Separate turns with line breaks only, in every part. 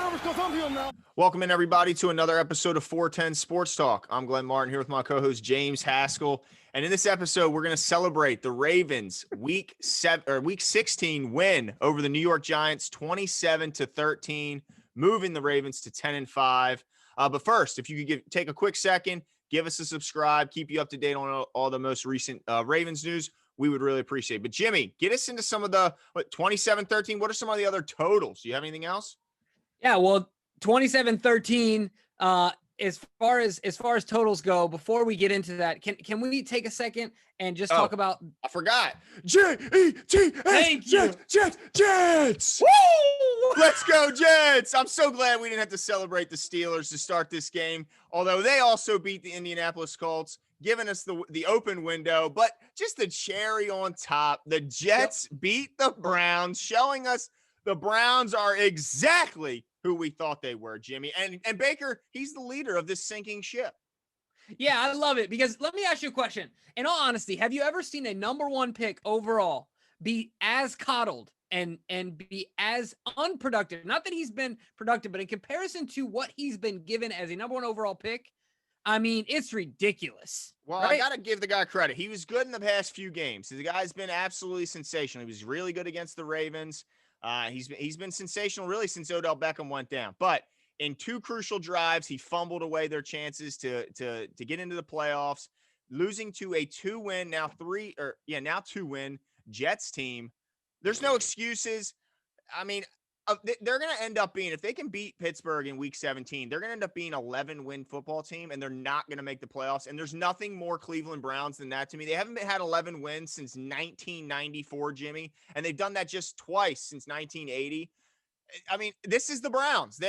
nervous because I'm here now.
Welcome in, everybody, to another episode of 410 Sports Talk. I'm Glenn Martin here with my co-host James Haskell, and in this episode, we're going to celebrate the Ravens' Week 16 win over the New York Giants, 27-13, moving the Ravens to 10-5. But first, if you could take a quick second, give us a subscribe, keep you up to date on all the most recent Ravens news, we would really appreciate it. But Jimmy, get us into some of the 27-13. What are some of the other totals? Do you have anything else?
Yeah, well, 27-13, as far as totals go, before we get into that, can we take a second and just talk about?
I forgot. Jets. Jets.
Woo!
Let's go, Jets. I'm so glad we didn't have to celebrate the Steelers to start this game, although they also beat the Indianapolis Colts, giving us the open window. But just the cherry on top, the Jets beat the Browns, showing us the Browns are exactly who we thought they were, Jimmy. And Baker, he's the leader of this sinking ship.
Yeah, I love it, because let me ask you a question. In all honesty, have you ever seen a number one pick overall be as coddled and be as unproductive? Not that he's been productive, but in comparison to what he's been given as a number one overall pick, I mean, it's ridiculous.
Well,
right?
I got to give the guy credit. He was good in the past few games. The guy's been absolutely sensational. He was really good against the Ravens. He's been sensational really since Odell Beckham went down. But in two crucial drives, he fumbled away their chances to get into the playoffs, losing to a two-win Jets team. There's no excuses. I mean, they're going to end up being, if they can beat Pittsburgh in week 17, they're going to end up being 11-win football team, and they're not going to make the playoffs. And there's nothing more Cleveland Browns than that to me. They haven't had 11 wins since 1994, Jimmy, and they've done that just twice since 1980. I mean, this is the Browns.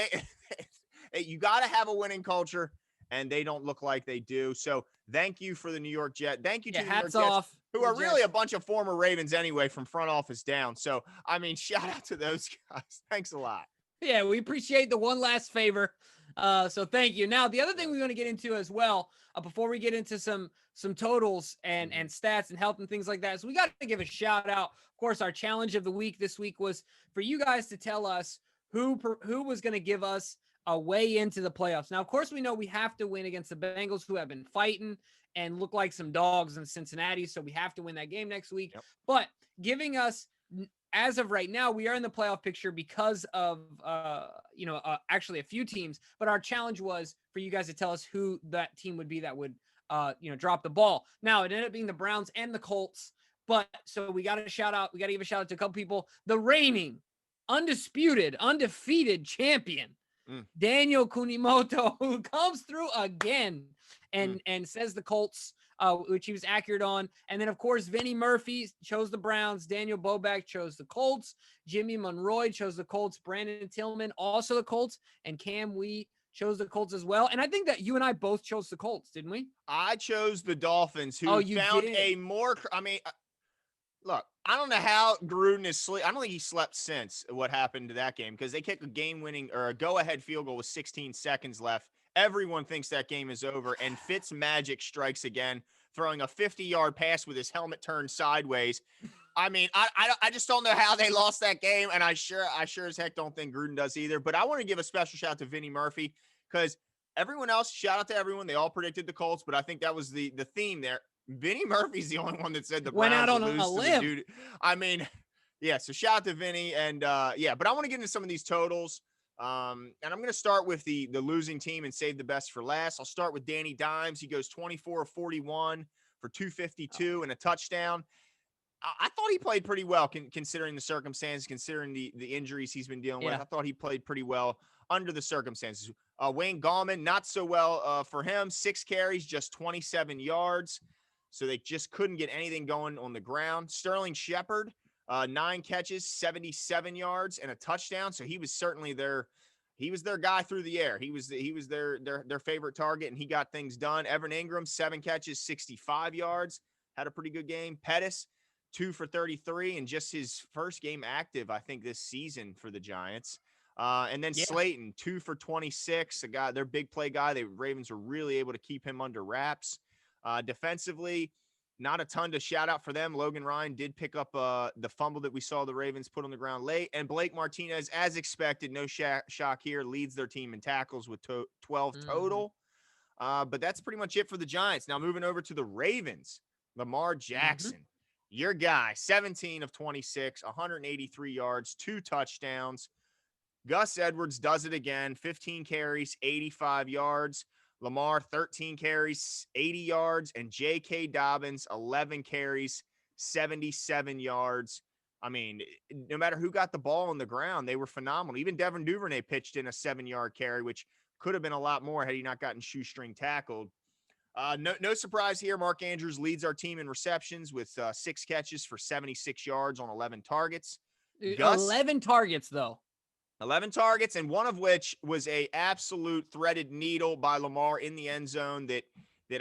You got to have a winning culture, and they don't look like they do. So thank you for the New York Jets. Thank you to the New York
hats
Jets,
off,
who are really a bunch of former Ravens anyway, from front office down. So, I mean, shout out to those guys. Thanks a lot.
Yeah, we appreciate the one last favor. So thank you. Now, the other thing we're going to get into as well, before we get into some totals and stats and health and things like that, so we got to give a shout out. Of course, our challenge of the week this week was for you guys to tell us who was going to give us a way into the playoffs. Now, of course, we know we have to win against the Bengals, who have been fighting and look like some dogs in Cincinnati. So we have to win that game next week. Yep. But giving us, as of right now, we are in the playoff picture because of, actually a few teams. But our challenge was for you guys to tell us who that team would be that would, drop the ball. Now, it ended up being the Browns and the Colts. But so we got to give a shout out to a couple people. The reigning, undefeated champion, Daniel Kunimoto, who comes through again and says the Colts, which he was accurate on. And then, of course, Vinny Murphy chose the Browns. Daniel Bobak chose the Colts. Jimmy Monroy chose the Colts. Brandon Tillman, also the Colts. And Cam Wee chose the Colts as well. And I think that you and I both chose the Colts, didn't we?
I chose the Dolphins, who found a more – I mean, look, I don't know how Gruden is sleep. I don't think he slept since what happened to that game, because they kicked a game-winning or a go-ahead field goal with 16 seconds left. Everyone thinks that game is over, and Fitzmagic strikes again, throwing a 50-yard pass with his helmet turned sideways. I mean, I just don't know how they lost that game, and I sure as heck don't think Gruden does either. But I want to give a special shout out to Vinny Murphy, because everyone else, shout out to everyone. They all predicted the Colts, but I think that was the theme there. Vinny Murphy's the only one that said the Browns
went out on
would lose
a limb.
to the dude. I mean, yeah, so shout out to Vinny. And, but I want to get into some of these totals. And I'm going to start with the losing team and save the best for last. I'll start with Danny Dimes. He goes 24 of 41 for 252 and a touchdown. I thought he played pretty well considering the circumstances, considering the injuries he's been dealing with. I thought he played pretty well under the circumstances. Wayne Gallman, not so well for him. 6 carries, just 27 yards. So they just couldn't get anything going on the ground. Sterling Shepard, 9 catches, 77 yards, and a touchdown. So he was certainly their guy through the air. He was their favorite target, and he got things done. Evan Ingram, 7 catches, 65 yards, had a pretty good game. Pettis, 2 for 33, and just his first game active, I think, this season for the Giants. And then Slayton, 2 for 26, a guy, their big play guy. The Ravens were really able to keep him under wraps. Defensively, Not a ton to shout out for them. Logan Ryan did pick up the fumble that we saw the Ravens put on the ground late. And Blake Martinez, as expected, no shock here, leads their team in tackles with 12
Mm-hmm.
total. But that's pretty much it for the Giants. Now moving over to the Ravens, Lamar
Mm-hmm.
Jackson, your guy, 17 of 26, 183 yards, 2 touchdowns. Gus Edwards does it again, 15 carries, 85 yards. Lamar, 13 carries, 80 yards. And J.K. Dobbins, 11 carries, 77 yards. I mean, no matter who got the ball on the ground, they were phenomenal. Even Devin Duvernay pitched in a 7-yard carry, which could have been a lot more had he not gotten shoestring tackled. No surprise here. Mark Andrews leads our team in receptions with 6 catches for 76 yards on 11 targets. Gus,
11 targets, though.
11 targets, and one of which was a absolute threaded needle by Lamar in the end zone that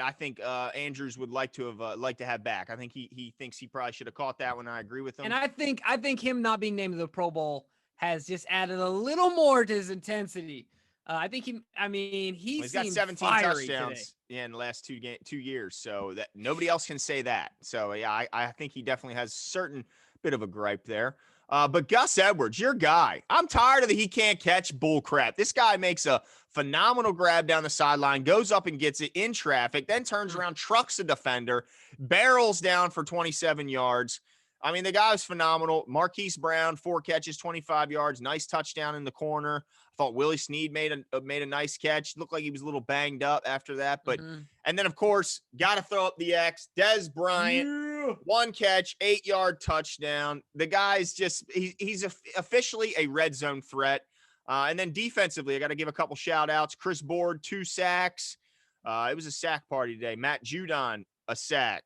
I think Andrews would like to have back. I think he thinks he probably should have caught that one. I agree with him.
And I think him not being named to the Pro Bowl has just added a little more to his intensity. I think he's
got 17 touchdowns
today.
in the last 2 years, so that nobody else can say that. So yeah, I think he definitely has a certain bit of a gripe there. But Gus Edwards, your guy, I'm tired of the he can't catch bull crap. This guy makes a phenomenal grab down the sideline, goes up and gets it in traffic, then turns around, trucks a defender, barrels down for 27 yards. I mean, the guy was phenomenal. Marquise Brown, 4 catches, 25 yards, nice touchdown in the corner. I thought Willie Snead made a nice catch. Looked like he was a little banged up after that, but and then of course, got to throw up the X. Des Bryant, 1 catch, 8-yard touchdown. The guy's just he's officially a red zone threat. And then defensively, I got to give a couple shout outs. Chris Board, 2 sacks. It was a sack party today. Matt Judon, a sack.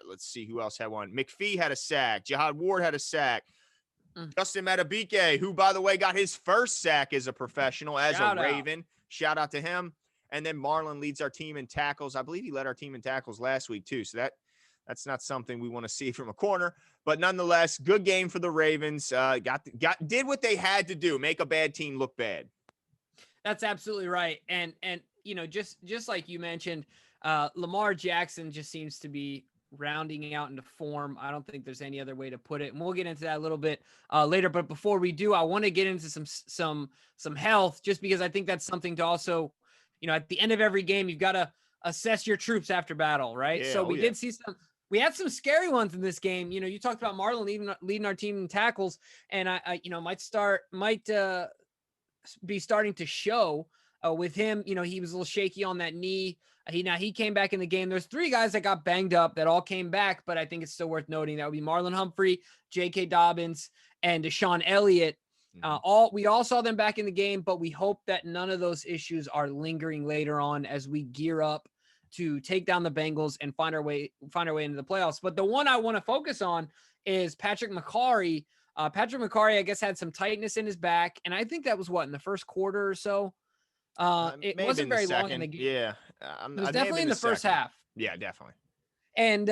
Let's see who else had one. McPhee had a sack. Jihad Ward had a sack. Justin Matabike, who, by the way, got his first sack as a professional, as a Raven. Shout out to him. And then Marlon leads our team in tackles. I believe he led our team in tackles last week, too. So that's not something we want to see from a corner. But nonetheless, good game for the Ravens. Did what they had to do, make a bad team look bad.
That's absolutely right. And just like you mentioned, Lamar Jackson just seems to be rounding out into form. I don't think there's any other way to put it. And we'll get into that a little bit later. But before we do, I want to get into some health, just because I think that's something to also, at the end of every game, you've got to assess your troops after battle, right?
Yeah,
so we did see we had some scary ones in this game. You talked about Marlon leading our team in tackles, and I might be starting to show with him. He was a little shaky on that knee. He came back in the game. There's 3 guys that got banged up that all came back, but I think it's still worth noting. That would be Marlon Humphrey, J.K. Dobbins, and Deshaun Elliott. We all saw them back in the game, but we hope that none of those issues are lingering later on as we gear up to take down the Bengals and find our way into the playoffs. But the one I want to focus on is Patrick McCarry. Patrick McCarry, I guess, had some tightness in his back, and I think that was in the first quarter or so. It wasn't very long in the game.
Yeah,
it was definitely in the first half.
Yeah, definitely.
And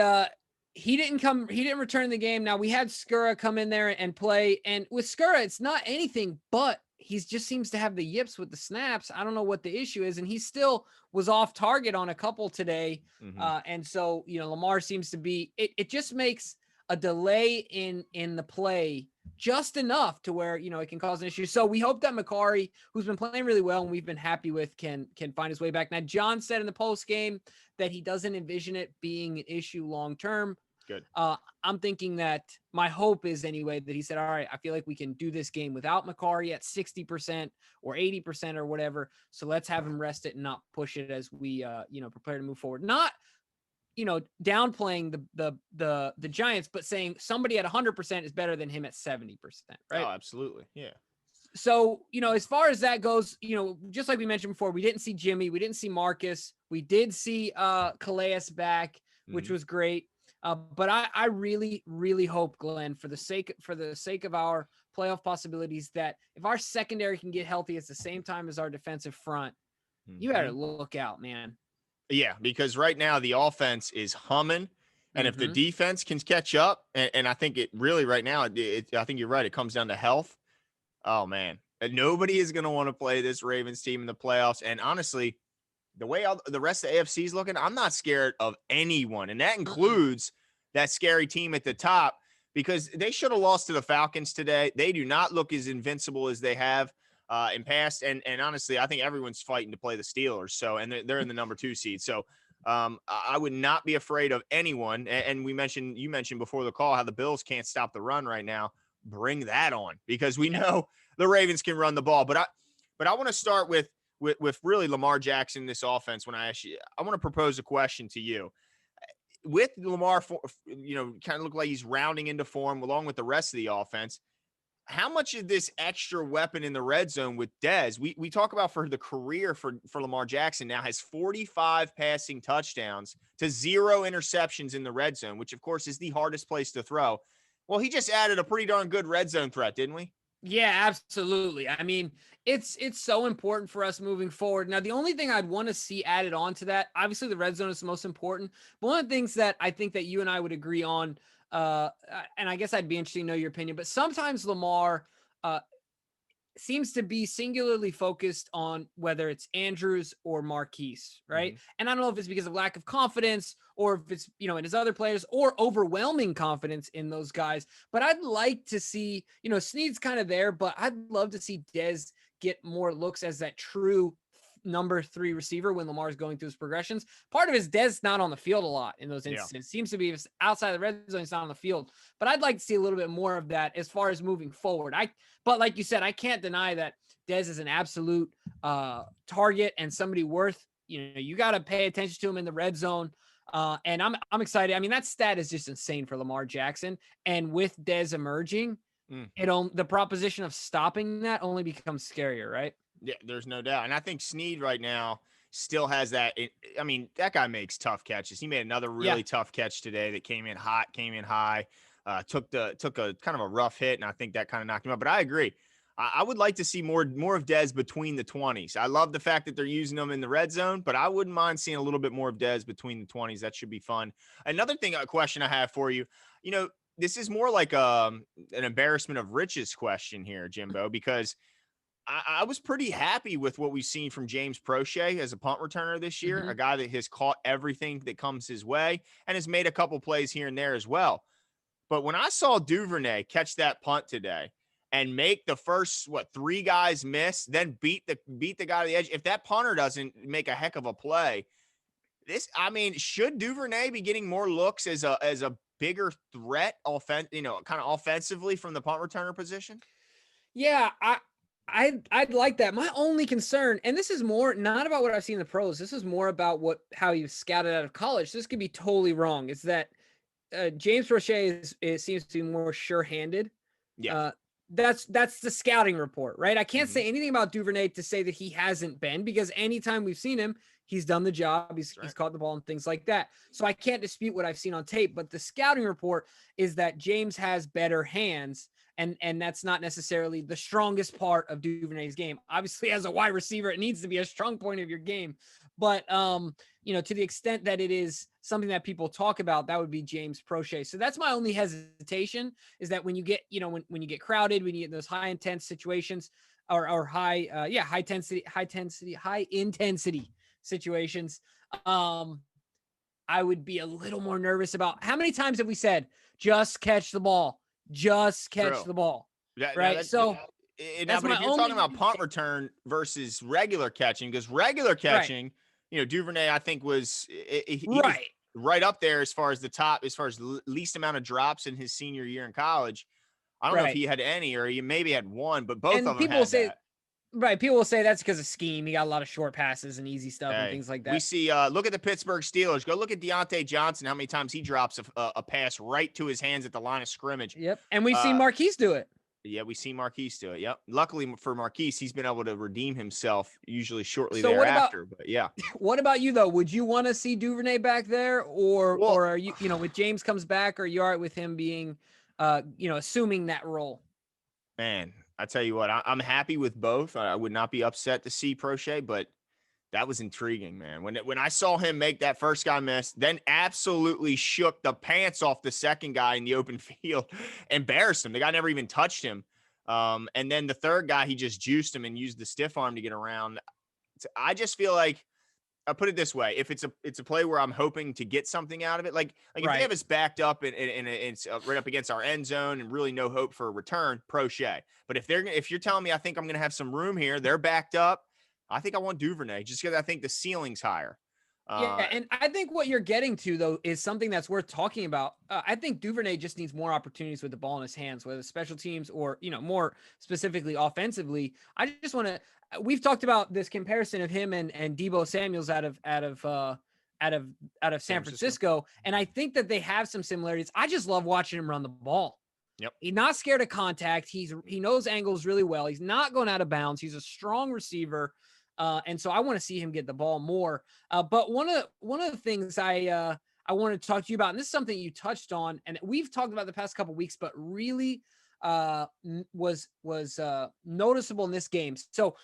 he didn't return the game. Now we had Skura come in there and play, and with Skura, it's not anything but he just seems to have the yips with the snaps. I don't know what the issue is, and he still was off target on a couple today. And so Lamar seems to be. It just makes a delay in the play just enough to where it can cause an issue. So we hope that McCarry, who's been playing really well and we've been happy with, can find his way back. Now, John said in the post game that he doesn't envision it being an issue long term.
Good.
I'm thinking that my hope is anyway that he said, all right, I feel like we can do this game without McCarry at 60% or 80% or whatever. So let's have him rest it and not push it as we prepare to move forward. Not downplaying the Giants, but saying somebody at 100% is better than him at 70%, right?
Oh, absolutely. Yeah.
So, as far as that goes, just like we mentioned before, we didn't see Jimmy, we didn't see Marcus, we did see Calais back, which was great. But I really, really hope, Glenn, for the sake of our playoff possibilities, that if our secondary can get healthy at the same time as our defensive front, you better look out, man.
Yeah, because right now the offense is humming, and if the defense can catch up, and I think it really right now, I think you're right. It comes down to health. Oh man, and nobody is going to want to play this Ravens team in the playoffs. And honestly, the way the rest of the AFC is looking, I'm not scared of anyone. And that
Mm-mm.
includes that scary team at the top because they should have lost to the Falcons today. They do not look as invincible as they have in past. And honestly, I think everyone's fighting to play the Steelers. So, and they're in the number 2 seed. So, I would not be afraid of anyone. And you mentioned before the call how the Bills can't stop the run right now. Bring that on because we
Yeah.
know the Ravens can run the ball. But I want to start with really Lamar Jackson in this offense. When I ask you, I want to propose a question to you. With Lamar, kind of look like he's rounding into form along with the rest of the offense. How much of this extra weapon in the red zone with Dez, we talk about for the career for Lamar Jackson now has 45 passing touchdowns to 0 interceptions in the red zone, which of course is the hardest place to throw. Well, he just added a pretty darn good red zone threat, didn't we?
Yeah, absolutely. I mean, it's so important for us moving forward. Now, the only thing I'd want to see added on to that, obviously the red zone is the most important. But one of the things that I think that you and I would agree on, and I guess I'd be interested to know your opinion, but sometimes Lamar uh, seems to be singularly focused on whether it's Andrews or Marquise, right?
Mm-hmm.
And I don't know if it's because of lack of confidence or if it's, in his other players or overwhelming confidence in those guys. But I'd like to see, Snead's kind of there, but I'd love to see Dez get more looks as that true number 3 receiver when Lamar's going through his progressions. Part of it is Dez not on the field a lot in those
Yeah.
instances. Seems to be outside the red zone, he's not on the field. But I'd like to see a little bit more of that as far as moving forward. But like you said, I can't deny that Dez is an absolute target and somebody worth, you got to pay attention to him in the red zone. And I'm excited. I mean, that stat is just insane for Lamar Jackson. And with Dez emerging, the proposition of stopping that only becomes scarier, right?
Yeah, there's no doubt. And I think Snead right now still has that. I mean, that guy makes tough catches. He made another really tough catch today that came in hot, came in high, took a kind of a rough hit, and I think that kind of knocked him out. But I agree. I would like to see more of Dez between the 20s. I love the fact that they're using them in the red zone, but I wouldn't mind seeing a little bit more of Dez between the 20s. That should be fun. Another thing, a question I have for you, this is more like an embarrassment of riches question here, Jimbo, because I was pretty happy with what we've seen from James Prochet as a punt returner this year,
Mm-hmm.
a guy that has caught everything that comes his way and has made a couple plays here and there as well. But when I saw Duvernay catch that punt today and make the first 3 guys miss, then beat the guy to the edge, if that punter doesn't make a heck of a play, should Duvernay be getting more looks as a bigger threat kind of offensively from the punt returner position?
Yeah, I'd like that. My only concern, and this is more not about what I've seen in the pros. This is more about how you scouted out of college. This could be totally wrong. Is that James Prochet seems to be more sure-handed.
Yeah.
Uh, that's the scouting report, right? I can't
Mm-hmm.
say anything about Duvernay to say that he hasn't been, because anytime we've seen him, he's done the job. He's caught the ball and things like that. So I can't dispute what I've seen on tape. But the scouting report is that James has better hands. And that's not necessarily the strongest part of Duvernay's game. Obviously, as a wide receiver, it needs to be a strong point of your game. But to the extent that it is something that people talk about, that would be James Prochet. So that's my only hesitation, is that when you get, when you get crowded, when you get in those high intense situations or high intensity situations, I would be a little more nervous about how many times have we said, just catch the ball. Just catch the ball, right? But
if you're talking about punt return versus regular catching, because regular catching, Duvernay, I think was right up there as far as the top, as far as least amount of drops in his senior year in college. I don't know if he had any, or he maybe had one, but both of them had that.
Right. People will say that's because of scheme. He got a lot of short passes and easy stuff and things like that.
We see, look at the Pittsburgh Steelers. Go look at Deontay Johnson, how many times he drops a pass right to his hands at the line of scrimmage.
Yep. And we've seen Marquise do it.
Yeah, we see Marquise do it. Yep. Luckily for Marquise, he's been able to redeem himself usually shortly thereafter. But yeah.
What about you though? Would you want to see Duvernay back there, or are you, with James comes back, are you all right with him being, assuming that role?
Man, I tell you what, I'm happy with both. I would not be upset to see Prochet, but that was intriguing, man. When I saw him make that first guy miss, then absolutely shook the pants off the second guy in the open field, embarrassed him. The guy never even touched him. And then the third guy, he just juiced him and used the stiff arm to get around. I just feel like I'll put it this way: if it's a play where I'm hoping to get something out of it, like if they have
Right.
us backed up and it's right up against our end zone and really no hope for a return, pro Shea. But if you're telling me I think I'm going to have some room here, they're backed up. I think I want Duvernay just because I think the ceiling's higher.
Yeah, and I think what you're getting to though is something that's worth talking about. I think Duvernay just needs more opportunities with the ball in his hands, whether special teams or more specifically offensively. I just want to. We've talked about this comparison of him and Debo Samuel's out of
San
San
Francisco.
Francisco, and I think that they have some similarities. I just love watching him run the ball.
Yep.
He's not scared of contact. He knows angles really well. He's not going out of bounds. He's a strong receiver. And so I want to see him get the ball more. But one of the things I wanted to talk to you about, and this is something you touched on, and we've talked about the past couple weeks, but really was noticeable in this game. So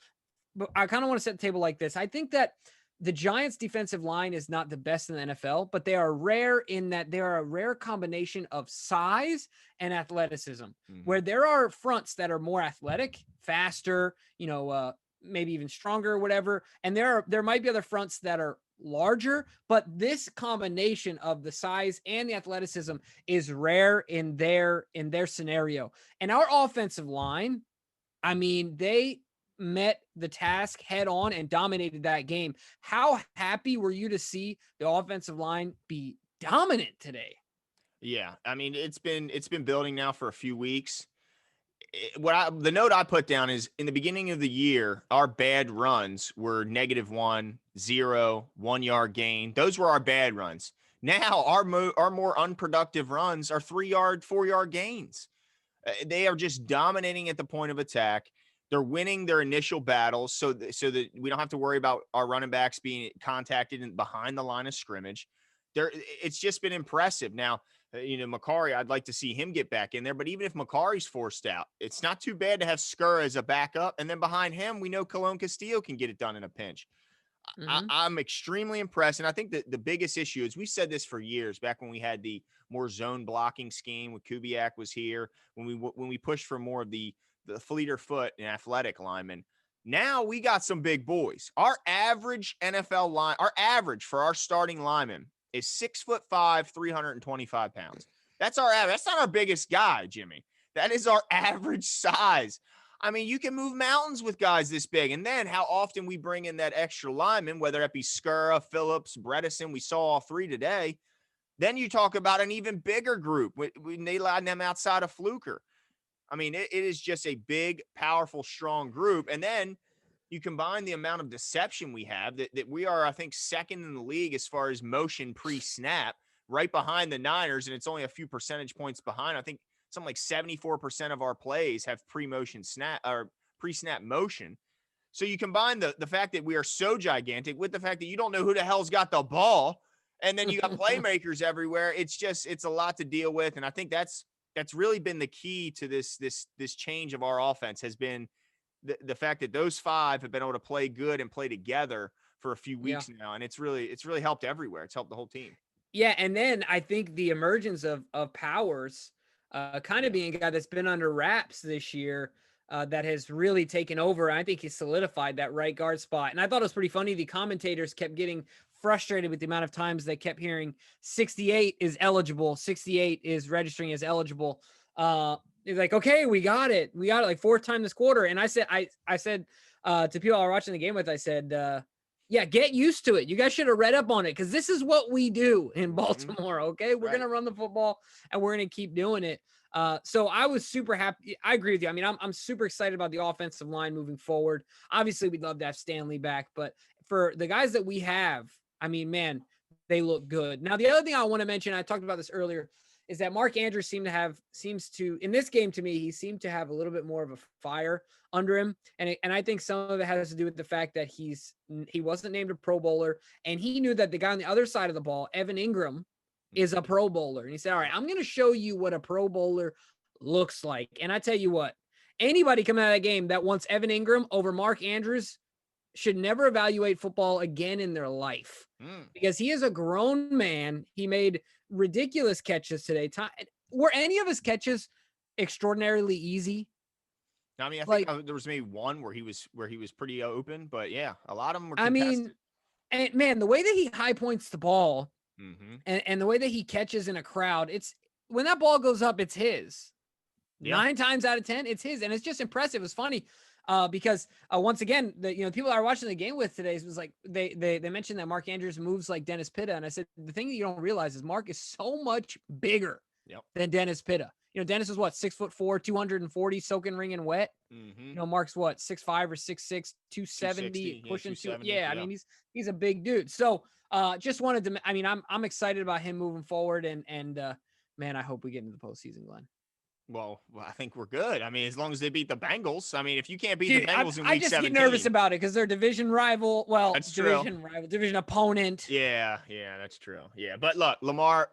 but I kind of want to set the table like this. I think that the Giants' defensive line is not the best in the NFL, but they are rare in that they are a rare combination of size and athleticism, where there are fronts that are more athletic, faster, maybe even stronger or whatever. And there might be other fronts that are larger, but this combination of the size and the athleticism is rare in their scenario. And our offensive line, I mean, they met the task head on and dominated that game. How happy were you to see the offensive line be dominant today?
Yeah, I mean it's been building now for a few weeks. The note I put down is in the beginning of the year, our bad runs were -1, 0, 1 yard gain. Those were our bad runs. Now our more unproductive runs are 3 yard, 4 yard gains. They are just dominating at the point of attack. They're winning their initial battles, so that we don't have to worry about our running backs being contacted and behind the line of scrimmage. It's just been impressive. Now, Macari, I'd like to see him get back in there. But even if Macari's forced out, it's not too bad to have Skur as a backup. And then behind him, we know Cologne Castillo can get it done in a pinch.
Mm-hmm.
I'm extremely impressed. And I think that the biggest issue is we said this for years back when we had the more zone blocking scheme when Kubiak was here, when we pushed for more of the fleeter foot and athletic linemen. Now we got some big boys. Our average NFL line, our average for our starting lineman is 6'5", 325 pounds. That's our average. That's not our biggest guy, Jimmy. That is our average size. I mean, you can move mountains with guys this big. And then how often we bring in that extra lineman, whether that be Skura, Phillips, Bredesen, we saw all three today. Then you talk about an even bigger group when they line them outside of Fluker. I mean, it is just a big, powerful, strong group. And then you combine the amount of deception we have that we are, I think, second in the league as far as motion pre-snap, right behind the Niners, and it's only a few percentage points behind. I think something like 74% of our plays have pre-motion snap or pre-snap motion. So you combine the fact that we are so gigantic with the fact that you don't know who the hell's got the ball, and then you got playmakers everywhere. It's a lot to deal with, and I think that's really been the key to this change of our offense has been the fact that those five have been able to play good and play together for a few weeks now, and it's really helped everywhere. It's helped the whole team.
Yeah, and then I think the emergence of Powers, kind of being a guy that's been under wraps this year, that has really taken over. I think he solidified that right guard spot. And I thought it was pretty funny. The commentators kept getting frustrated with the amount of times they kept hearing 68 is eligible, 68 is registering as eligible. He's like, okay, we got it like fourth time this quarter. And I said to people I was watching the game with, I said, yeah, get used to it. You guys should have read up on it because this is what we do in Baltimore. Okay, we're gonna run the football and we're gonna keep doing it. So I was super happy. I agree with you. I mean, I'm super excited about the offensive line moving forward. Obviously, we'd love to have Stanley back, but for the guys that we have, I mean, man, they look good. Now, the other thing I want to mention, I talked about this earlier, is that Mark Andrews seems to in this game to me, he seemed to have a little bit more of a fire under him. And I think some of it has to do with the fact that he wasn't named a Pro Bowler, and he knew that the guy on the other side of the ball, Evan Ingram, is a Pro Bowler. And he said, all right, I'm going to show you what a Pro Bowler looks like. And I tell you what, anybody coming out of that game that wants Evan Ingram over Mark Andrews should never evaluate football again in their life, because he is a grown man. He made ridiculous catches today. Were any of his catches extraordinarily easy?
I mean, I think there was maybe one where he was pretty open, but yeah, a lot of them were contested.
I mean, And man, the way that he high points the ball
Mm-hmm.
and the way that he catches in a crowd, it's when that ball goes up, it's his.
Yeah.
9 times out of 10, it's his, and it's just impressive. It's funny because once again, the people I were watching the game with today was like they mentioned that Mark Andrews moves like Dennis Pitta, and I said the thing that you don't realize is Mark is so much bigger
Yep.
than Dennis Pitta. Dennis is what 6'4", 240, soaking ring and wet.
Mm-hmm.
Mark's what 6'5" or 6'6", 270,
260. Yeah.
pushing two.
270.
Yeah, I
Yeah.
mean he's a big dude. So just wanted to. I mean I'm excited about him moving forward, and man, I hope we get into the postseason, Glenn.
Well, I think we're good. I mean, as long as they beat the Bengals. I mean, if you can't beat the
Dude,
Bengals in
I
week
just get nervous
17,
about it because they're division rival. Well,
that's true.
division opponent.
Yeah, that's true. Yeah, but look, Lamar.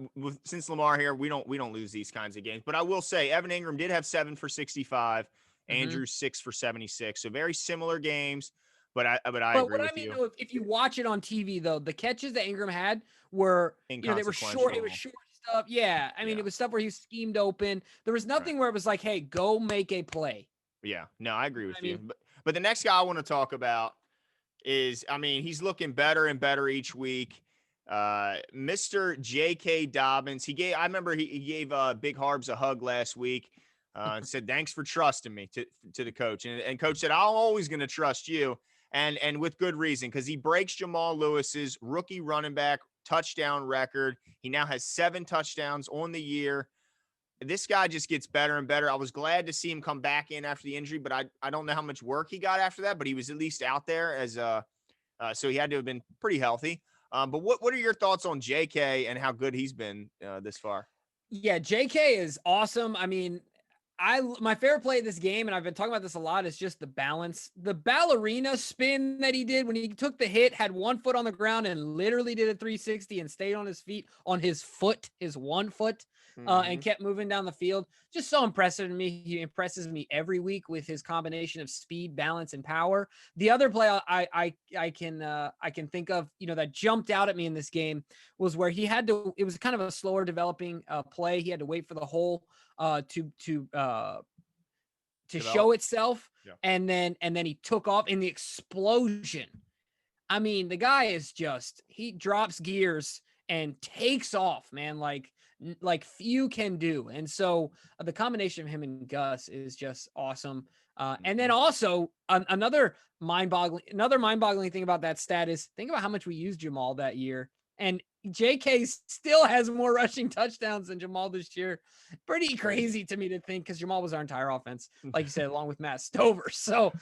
Since Lamar here, we don't lose these kinds of games. But I will say, Evan Ingram did have 7 for 65,
Mm-hmm.
Andrew 6 for 76. So very similar games. But I
But
agree
what I
with
mean,
you.
though, if you watch it on TV, though, the catches that Ingram had were, they were short. It was
Inconsequential.
short stuff. Yeah, I mean,
Yeah.
it was stuff where he schemed open. There was
Right.
nothing where it was like, "Hey, go make a play."
Yeah. No, I agree
You know what
with
I
you.
mean?
But the next guy I want to talk about is, I mean, he's looking better and better each week. Mr. J.K. Dobbins. I remember he gave Big Harbs a hug last week and said, thanks for trusting me to the coach. And coach said, I'm always going to trust you. And with good reason, because he breaks Jamal Lewis's rookie running back touchdown record. He now has 7 touchdowns on the year. This guy just gets better and better. I was glad to see him come back in after the injury, but I don't know how much work he got after that, but he was at least out there as so he had to have been pretty healthy. But what are your thoughts on JK and how good he's been this far?
Yeah, JK is awesome. I mean, my favorite play of this game, and I've been talking about this a lot, is just the balance. The ballerina spin that he did when he took the hit, had one foot on the ground and literally did a 360 and stayed on his feet, on his foot, his one foot, and kept moving down the field. Just so impressive to me. He impresses me every week with his combination of speed, balance, and power. The other play I can think of, that jumped out at me in this game was where he had to. It was kind of a slower developing play. He had to wait for the hole to
Develop.
show itself,
Yeah.
and then he took off in the explosion. I mean, the guy is he drops gears and takes off, man, like few can do. And so the combination of him and Gus is just awesome. And then also another mind-boggling thing about that stat is think about how much we used Jamal that year. And JK still has more rushing touchdowns than Jamal this year. Pretty crazy to me to think, because Jamal was our entire offense, like you said, along with Matt Stover. So,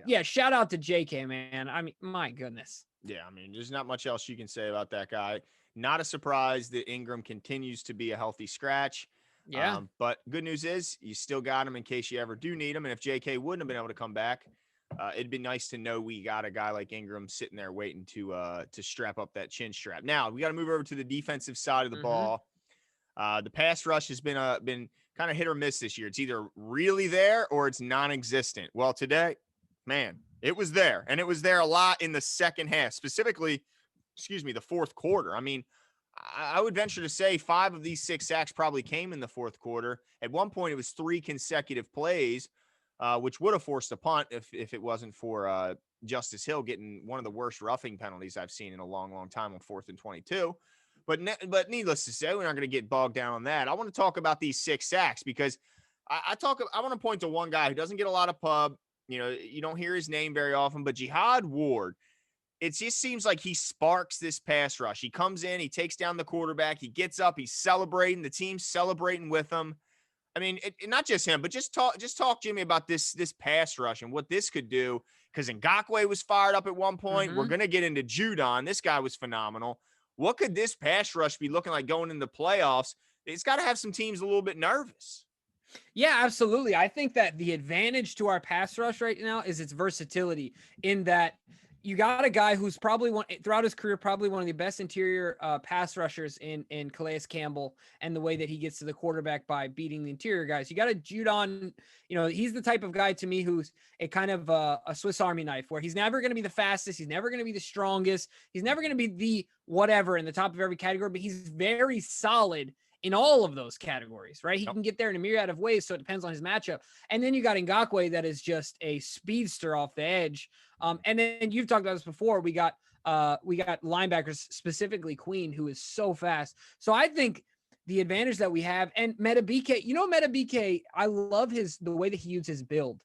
yeah, shout out to JK, man. I mean, my goodness.
Yeah, I mean, there's not much else you can say about that guy. Not a surprise that Ingram continues to be a healthy scratch.
Yeah.
But good news is you still got him in case you ever do need him. And if JK wouldn't have been able to come back, it'd be nice to know we got a guy like Ingram sitting there waiting to strap up that chin strap. Now we got to move over to the defensive side of the ball. The pass rush has been kind of hit or miss this year. It's either really there or it's non-existent. Well, today, man, it was there, and it was there a lot in the second half, specifically, the fourth quarter. I mean, I would venture to say 5 of these 6 sacks probably came in the fourth quarter. At one point, it was 3 consecutive plays, which would have forced a punt if it wasn't for Justice Hill getting one of the worst roughing penalties I've seen in a long, long time on 4th and 22. But needless to say, we're not going to get bogged down on that. I want to talk about these 6 sacks because I want to point to one guy who doesn't get a lot of pub. You don't hear his name very often, but Jihad Ward. It just seems like he sparks this pass rush. He comes in, he takes down the quarterback, he gets up, he's celebrating, the team's celebrating with him. I mean, not just him, but just talk, Jimmy, about this pass rush and what this could do. Because Ngakoue was fired up at one point. We're going to get into Judon. This guy was phenomenal. What could this pass rush be looking like going into the playoffs? It's got to have some teams a little bit nervous.
Yeah, absolutely. I think that the advantage to our pass rush right now is its versatility, in that you got a guy who's probably throughout his career, probably one of the best interior pass rushers in Calais Campbell, and the way that he gets to the quarterback by beating the interior guys. You got a Judon, he's the type of guy to me who's a kind of a Swiss Army knife, where he's never going to be the fastest. He's never going to be the strongest. He's never going to be the whatever in the top of every category, but he's very solid in all of those categories, right? He can get there in a myriad of ways, so it depends on his matchup. And then you got Ngakoue, that is just a speedster off the edge. And then you've talked about this before. We got We got linebackers, specifically Queen, who is so fast. So I think the advantage that we have, and Metabike, Metabike, I love the way that he uses his build.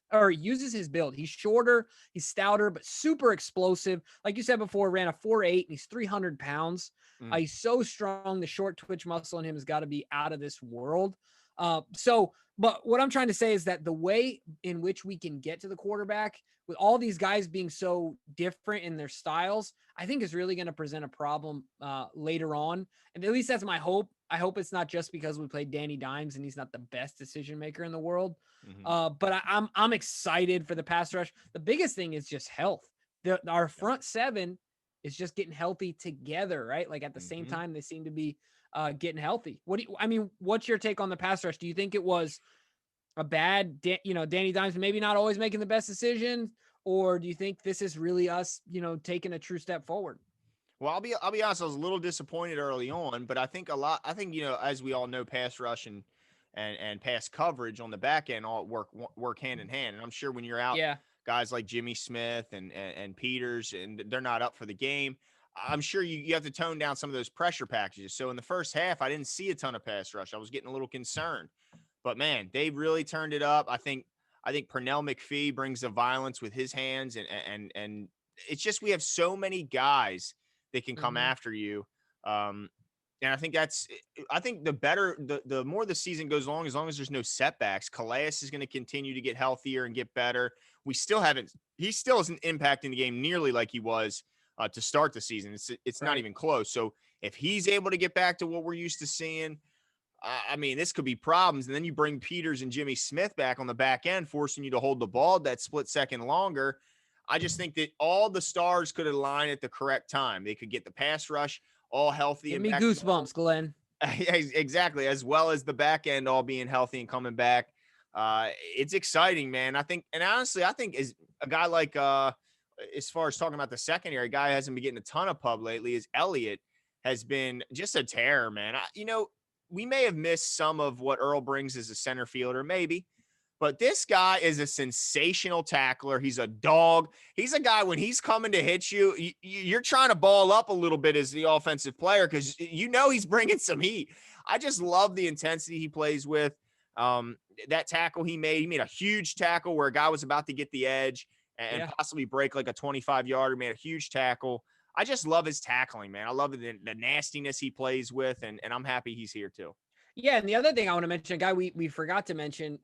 He's shorter, he's stouter, but super explosive. Like you said before, ran a 4.8 and he's 300 pounds. He's so strong. The short twitch muscle in him has got to be out of this world. But what I'm trying to say is that the way in which we can get to the quarterback with all these guys being so different in their styles, I think is really going to present a problem later on. And at least that's my hope. I hope it's not just because we played Danny Dimes and he's not the best decision maker in the world. But I'm excited for the pass rush. The biggest thing is just health. Our front seven is just getting healthy together, right? Like at the same time, they seem to be getting healthy. What's your take on the pass rush? Do you think it was a bad, Danny Dimes maybe not always making the best decisions, or do you think this is really us, taking a true step forward?
Well, I'll be honest. I was a little disappointed early on, but I think as we all know, pass rush and pass coverage on the back end all work hand in hand. And I'm sure when you're out,
Yeah.
guys like Jimmy Smith and Peters, and they're not up for the game, I'm sure you have to tone down some of those pressure packages. So in the first half, I didn't see a ton of pass rush. I was getting a little concerned, but man, they really turned it up. I think Pernell McPhee brings the violence with his hands, and it's just we have so many guys that can come after you. And I think the more the season goes along, as long as there's no setbacks, Calais is going to continue to get healthier and get better. He still isn't impacting the game nearly like he was to start the season. It's not even close. So if he's able to get back to what we're used to seeing, I mean, this could be problems. And then you bring Peters and Jimmy Smith back on the back end, forcing you to hold the ball that split second longer. I just think that all the stars could align at the correct time. They could get the pass rush all healthy.
Give
and
me
back
goosebumps, Glenn.
Exactly, as well as the back end all being healthy and coming back. It's exciting, man. I think as a guy like as far as talking about the secondary, guy who hasn't been getting a ton of pub lately is Elliott has been just a terror, man. We may have missed some of what Earl brings as a center fielder, maybe. But this guy is a sensational tackler. He's a dog. He's a guy, when he's coming to hit you, you're trying to ball up a little bit as the offensive player because he's bringing some heat. I just love the intensity he plays with. That tackle he made a huge tackle where a guy was about to get the edge and possibly break like a 25-yarder, made a huge tackle. I just love his tackling, man. I love the nastiness he plays with, and I'm happy he's here too.
Yeah, and the other thing I want to mention, a guy we forgot to mention,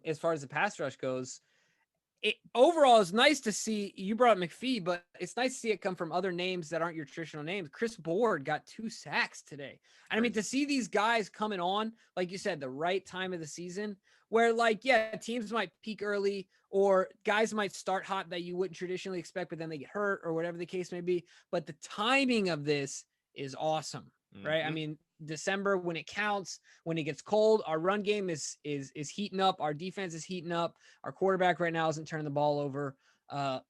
as far as the pass rush goes, overall it's nice to see. You brought up McPhee, but it's nice to see it come from other names that aren't your traditional names. Chris Board got 2 sacks today. And I mean, to see these guys coming on, like you said, the right time of the season, where teams might peak early or guys might start hot that you wouldn't traditionally expect, but then they get hurt or whatever the case may be. But the timing of this is awesome, right? I mean, December, when it counts, when it gets cold, our run game is heating up. Our defense is heating up. Our quarterback right now isn't turning the ball over. A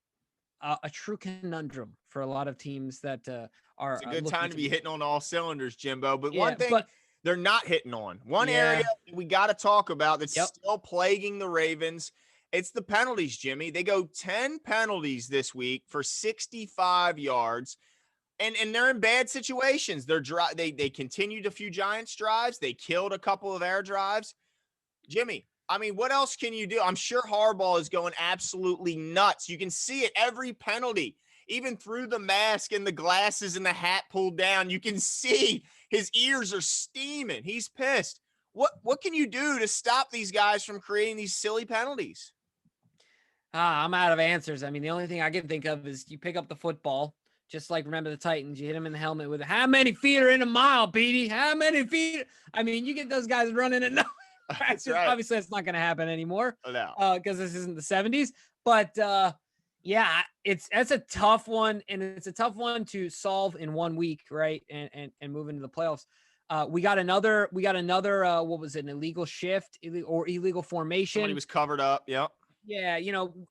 true conundrum for a lot of teams that are.
It's a good time to be hitting on all cylinders, Jimbo. But one thing they're not hitting on, area we got to talk about that's still plaguing the Ravens. It's the penalties, Jimmy. They go 10 penalties this week for 65 yards. And they're in bad situations. They continued a few Giants drives. They killed a couple of air drives. Jimmy, I mean, what else can you do? I'm sure Harbaugh is going absolutely nuts. You can see it every penalty, even through the mask and the glasses and the hat pulled down. You can see his ears are steaming. He's pissed. What can you do to stop these guys from creating these silly penalties?
I'm out of answers. I mean, the only thing I can think of is you pick up the football. Just like remember the Titans, you hit him in the helmet with how many feet are in a mile, Petey? How many feet? I mean, you get those guys running at no. That's right. Obviously, that's not going to happen anymore because this isn't the 70s. But that's a tough one, and it's a tough one to solve in 1 week, right? And move into the playoffs. We got another. What was it? An illegal shift or illegal formation?
Somebody was covered up. Yep.
Yeah,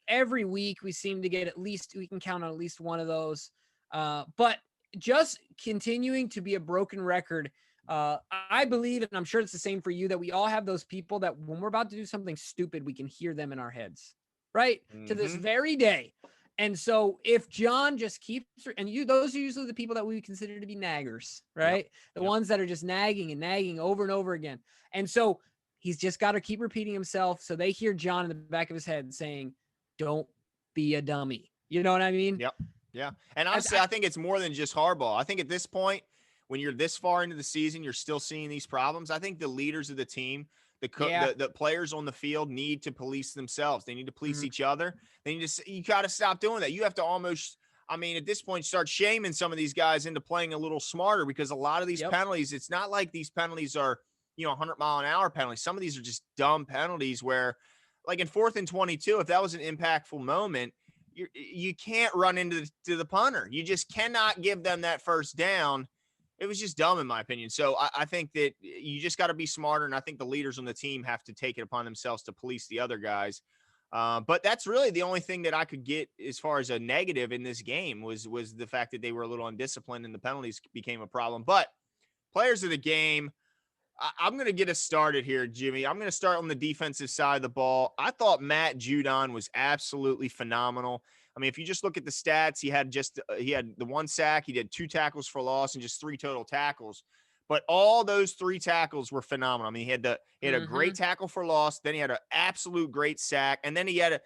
every week we seem to get we can count on at least one of those. But just continuing to be a broken record, I believe, and I'm sure it's the same for you, that we all have those people that when we're about to do something stupid, we can hear them in our heads, right? To this very day. And so if John just keeps, and those are usually the people that we consider to be naggers,
Yep.
right? The
Yep.
ones that are just nagging and nagging over and over again. And so he's just got to keep repeating himself. So they hear John in the back of his head saying, don't be a dummy. You know what I mean?
Yep. Yeah. And
I,
honestly,
I,
I think it's more than just Harbaugh. I think at this point, when you're this far into the season, you're still seeing these problems. I think the leaders of the team,
yeah.
the players on the field need to police themselves. They need to police
Mhm.
each other. They need to. You got to stop doing that. You have to almost. I mean, at this point, start shaming some of these guys into playing a little smarter because a lot of these
Yep.
penalties, it's not like these penalties are 100-mile-an-hour penalties. Some of these are just dumb penalties where, like in 4th and 22, if that was an impactful moment, you can't run into the punter. You just cannot give them that first down. It was just dumb, in my opinion. So I think that you just got to be smarter, and I think the leaders on the team have to take it upon themselves to police the other guys. But that's really the only thing that I could get as far as a negative in this game was the fact that they were a little undisciplined and the penalties became a problem. But players of the game, I'm going to get us started here, Jimmy. I'm going to start on the defensive side of the ball. I thought Matt Judon was absolutely phenomenal. I mean, if you just look at the stats, he had the 1 sack, he did 2 tackles for loss and just 3 total tackles. But all those 3 tackles were phenomenal. I mean, he had a great tackle for loss, then he had an absolute great sack, and then he had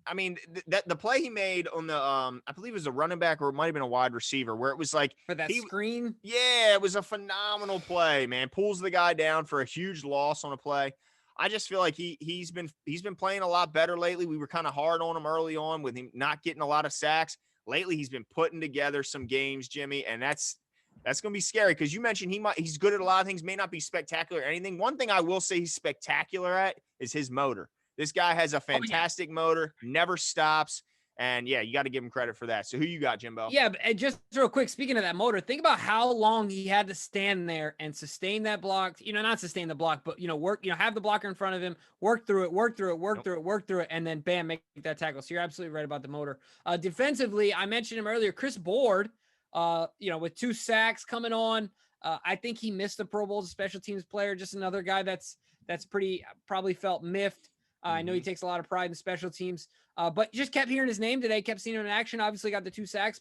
the play he made on the I believe it was a running back or it might have been a wide receiver where it was like
For that screen.
yeah, it was a phenomenal play, man. Pulls the guy down for a huge loss on a play. I just feel like he's been playing a lot better lately. We were kind of hard on him early on with him not getting a lot of sacks. Lately, he's been putting together some games, Jimmy, and that's going to be scary because you mentioned he's good at a lot of things, may not be spectacular or anything. One thing I will say he's spectacular at is his motor. This guy has a
Oh yeah.
fantastic motor, never stops. And yeah, you got to give him credit for that. So who you got, Jimbo?
Yeah, but just real quick, speaking of that motor, think about how long he had to stand there and sustain that block. Not sustain the block, but work. Have the blocker in front of him, work through it, work through it, work
Nope.
through it, work through it, and then bam, make that tackle. So you're absolutely right about the motor. Defensively, I mentioned him earlier, Chris Board. With 2 sacks coming on, I think he missed the Pro Bowl as a special teams player. Just another guy that's pretty probably felt miffed. I know he takes a lot of pride in special teams. But just kept hearing his name today, kept seeing him in action. Obviously got the 2 sacks.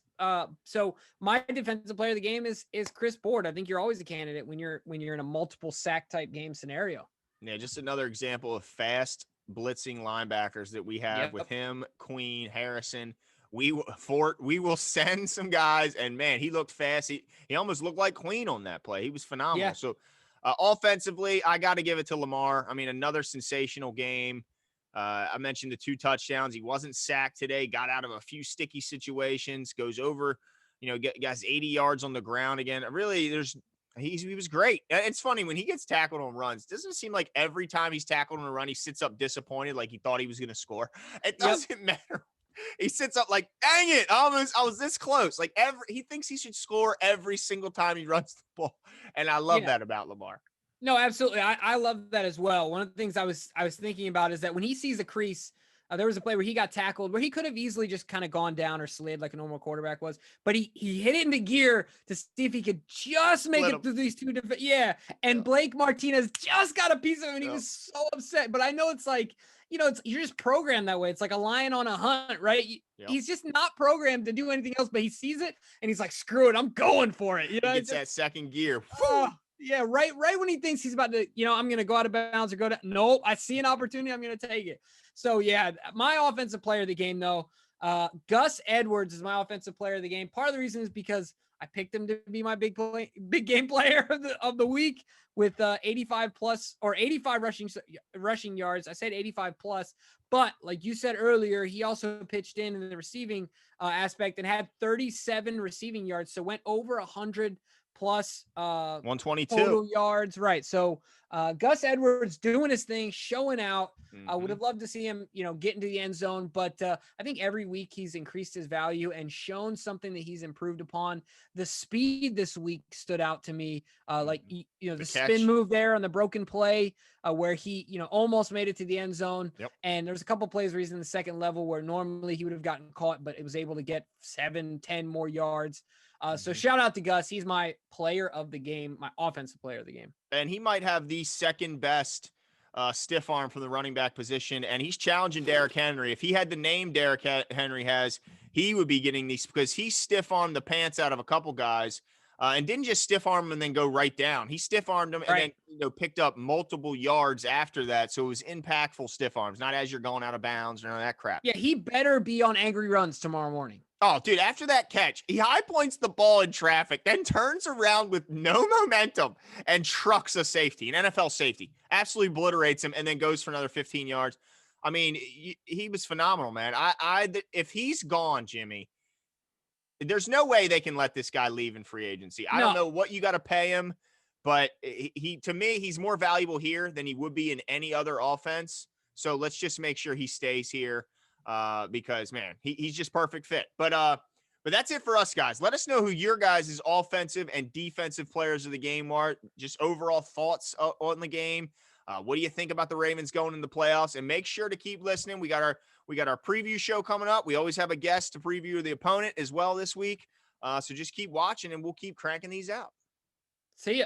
So my defensive player of the game is Chris Board. I think you're always a candidate when you're in a multiple sack type game scenario.
Yeah, just another example of fast blitzing linebackers that we have
Yep.
with him, Queen, Harrison. We will send some guys, and man, he looked fast. He almost looked like Queen on that play. He was phenomenal.
Yeah.
So offensively, I got to give it to Lamar. I mean, another sensational game. I mentioned the 2 touchdowns. He wasn't sacked today, got out of a few sticky situations, goes over, guys 80 yards on the ground again. Really, he was great. It's funny when he gets tackled on runs, doesn't it seem like every time he's tackled on a run, he sits up disappointed, like he thought he was going to score. It doesn't matter. He sits up like, dang it, I was this close. Like he thinks he should score every single time he runs the ball. And I love
Yeah.
that about Lamar.
No, absolutely. I love that as well. One of the things I was thinking about is that when he sees a crease, there was a play where he got tackled where he could have easily just kind of gone down or slid like a normal quarterback was, but he hit it into gear to see if he could just make it through these 2 different. Yeah. And Blake Martinez just got a piece of it and he was so upset. But I know it's like, you're just programmed that way. It's like a lion on a hunt, right? He's just not programmed to do anything else, but he sees it and he's like, screw it, I'm going for it.
He gets that second gear.
Yeah, right when he thinks he's about to, I'm going to go out of bounds or go to, nope, I see an opportunity, I'm going to take it. So, yeah, my offensive player of the game, though, Gus Edwards is my offensive player of the game. Part of the reason is because I picked him to be my big game player of the week with 85 plus or 85 rushing yards. I said 85 plus, but like you said earlier, he also pitched in the receiving aspect and had 37 receiving yards. So went over 100 plus
122
total yards. Right. So Gus Edwards doing his thing, showing out. I would have loved to see him, get into the end zone, but I think every week he's increased his value and shown something that he's improved upon. The speed this week stood out to me. The spin move there on the broken play where he, almost made it to the end zone.
Yep.
And there's a couple plays where he's in the second level where normally he would have gotten caught, but it was able to get 7-10 more yards. So shout out to Gus. He's my player of the game, my offensive player of the game.
And he might have the second best stiff arm from the running back position. And he's challenging Derrick Henry. If he had the name Derrick Henry has, he would be getting these because he stiff armed the pants out of a couple guys. And didn't just stiff arm him and then go right down. He stiff armed him and
Right.
then picked up multiple yards after that. So it was impactful stiff arms, not as you're going out of bounds or none of that crap.
Yeah, he better be on angry runs tomorrow morning.
Oh, dude, after that catch, he high points the ball in traffic, then turns around with no momentum and trucks a safety, an NFL safety, absolutely obliterates him, and then goes for another 15 yards. I mean, he was phenomenal, man. If he's gone, Jimmy, there's no way they can let this guy leave in free agency. I don't know what you got to pay him, but he to me, he's more valuable here than he would be in any other offense. So let's just make sure he stays here because, man, he's just perfect fit. But that's it for us, guys. Let us know who your guys' offensive and defensive players of the game are. Just overall thoughts on the game. What do you think about the Ravens going in the playoffs? And make sure to keep listening. We got our preview show coming up. We always have a guest to preview the opponent as well this week. So just keep watching and we'll keep cranking these out.
See ya.